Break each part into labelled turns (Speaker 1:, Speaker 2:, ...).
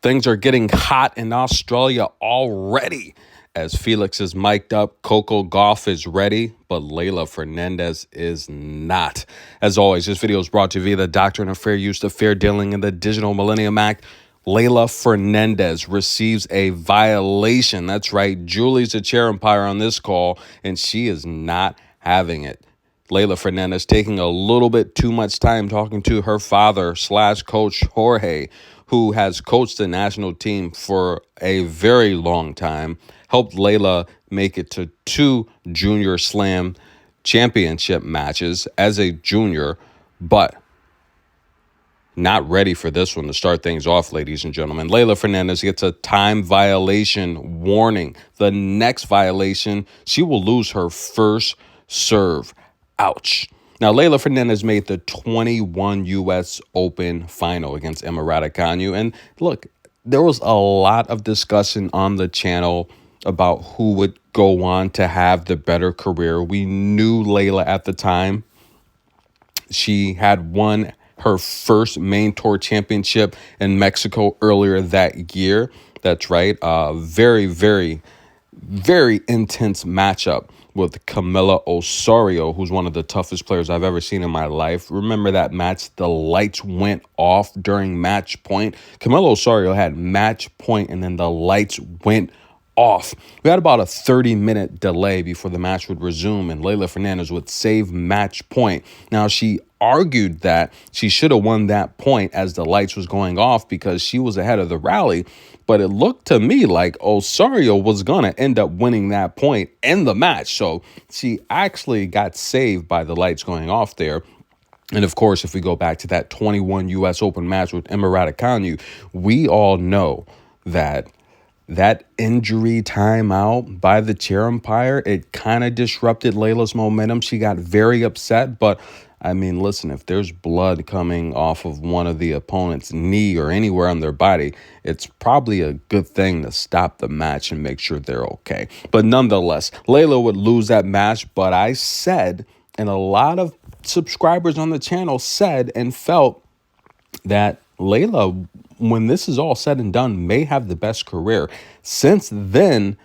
Speaker 1: Things are getting hot in Australia already. As Felix is mic'd up, Coco Gauff is ready, but Leylah Fernandez is not. As always, this video is brought to you via the Doctrine of Fair Use, the Fair Dealing, and the Digital Millennium Act. Leylah Fernandez receives a violation. That's right, Julie's the chair umpire on this call, and she is not having it. Leylah Fernandez taking a little bit too much time talking to her father / coach Jorge, who has coached the national team for a very long time, helped Leylah make it to 2 Junior Slam championship matches as a junior, but not ready for this one to start things off, ladies and gentlemen. Leylah Fernandez gets a time violation warning. The next violation, she will lose her first serve. Ouch. Now, Leylah Fernandez made the 21 U.S. Open final against Emma Raducanu. And look, there was a lot of discussion on the channel about who would go on to have the better career. We knew Leylah at the time. She had won her first main tour championship in Mexico earlier that year. That's right. Very, very, very intense matchup with Camila Osorio, who's one of the toughest players I've ever seen in my life. Remember that match? The lights went off during match point. Camila Osorio had match point, and then the lights went off. We had about a 30-minute delay before the match would resume, and Leylah Fernandez would save match point. Now, she argued that she should have won that point as the lights was going off because she was ahead of the rally, but it looked to me like Osorio was going to end up winning that point in the match. So she actually got saved by the lights going off there. And of course, if we go back to that 21 U.S. Open match with Emma Raducanu, we all know that injury timeout by the chair umpire, it kind of disrupted Leylah's momentum. She got very upset, but I mean, listen, if there's blood coming off of one of the opponent's knee or anywhere on their body, it's probably a good thing to stop the match and make sure they're okay. But nonetheless, Leylah would lose that match, but I said, and a lot of subscribers on the channel said and felt that Leylah, when this is all said and done, may have the best career. Since then,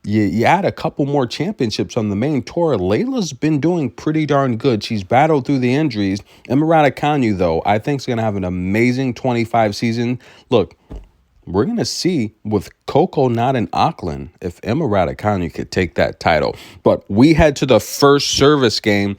Speaker 1: you add a couple more championships on the main tour. Leylah's been doing pretty darn good. She's battled through the injuries. Emma Raducanu, though, I think is going to have an amazing 25 season. Look, we're going to see with Coco not in Auckland if Emma Raducanu could take that title. But we head to the first service game,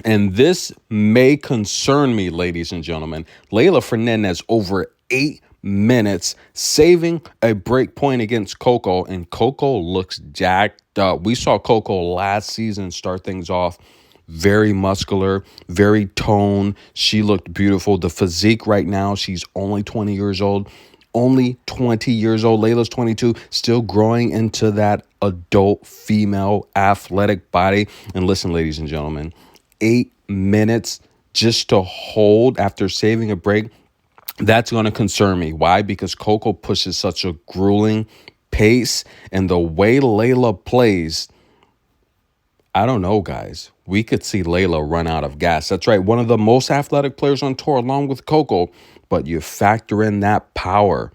Speaker 1: and this may concern me, ladies and gentlemen. Leylah Fernandez over 8 minutes, saving a break point against Coco, and Coco looks jacked up. We saw Coco last season start things off very muscular, very toned. She looked beautiful. The physique right now, she's only 20 years old. Only 20 years old. Leylah's 22, still growing into that adult female athletic body. And listen, ladies and gentlemen, 8 minutes just to hold after saving a break, that's going to concern me. Why? Because Coco pushes such a grueling pace, and the way Leylah plays, I don't know, guys. We could see Leylah run out of gas. That's right, one of the most athletic players on tour along with Coco, but you factor in that power,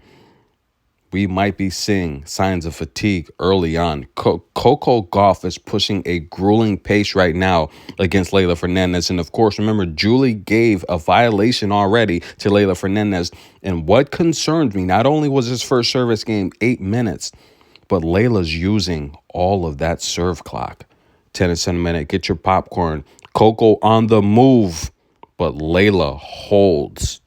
Speaker 1: we might be seeing signs of fatigue early on. Coco Gauff is pushing a grueling pace right now against Leylah Fernandez. And of course, remember, Julie gave a violation already to Leylah Fernandez. And what concerns me, not only was his first service game 8 minutes, but Leylah's using all of that serve clock. Tennis in a minute, get your popcorn. Coco on the move, but Leylah holds.